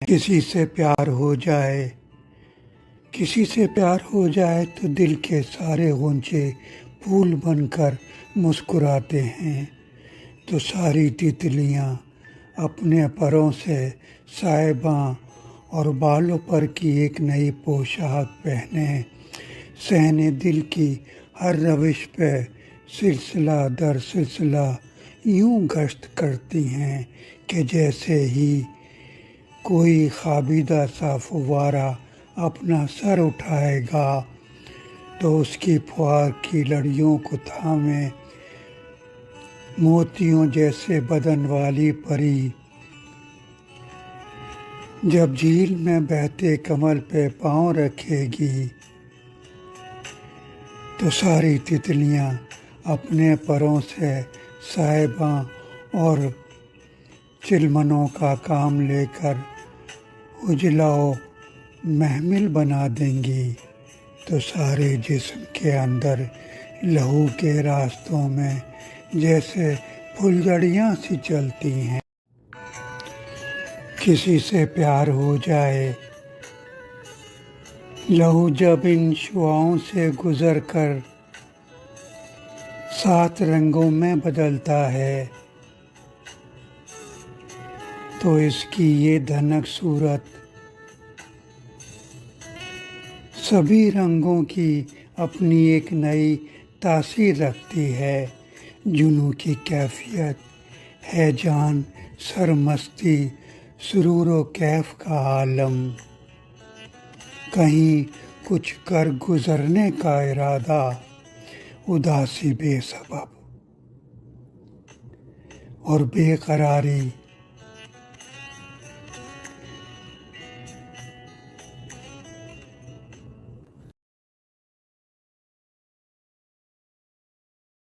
کسی سے پیار ہو جائے تو دل کے سارے غنچے پھول بن کر مسکراتے ہیں، تو ساری تتلیاں اپنے پروں سے سائباں اور بالوں پر کی ایک نئی پوشاک پہنے صحن دل کی ہر روش پہ سلسلہ در سلسلہ یوں گشت کرتی ہیں کہ جیسے ہی کوئی خوابیدہ سا فوارہ اپنا سر اٹھائے گا تو اس کی پھوار کی لڑیوں کو تھامے موتیوں جیسے بدن والی پری جب جھیل میں بہتے کمل پہ پاؤں رکھے گی تو ساری تتلیاں اپنے پروں سے سائباں اور چلمنوں کا کام لے کر اجلا و محمل بنا دیں گی، تو سارے جسم کے اندر لہو کے راستوں میں جیسے پھلجھڑیاں سی چلتی ہیں۔ کسی سے پیار ہو جائے، لہو جب ان شعاعوں سے گزر کر 7 رنگوں میں بدلتا ہے تو اس کی یہ دھنک صورت سبھی رنگوں کی اپنی ایک نئی تاثیر رکھتی ہے۔ جنوں کی کیفیت ہے جان، سرمستی، سرور و کیف کا عالم، کہیں کچھ کر گزرنے کا ارادہ، اداسی بے سبب اور بے قراری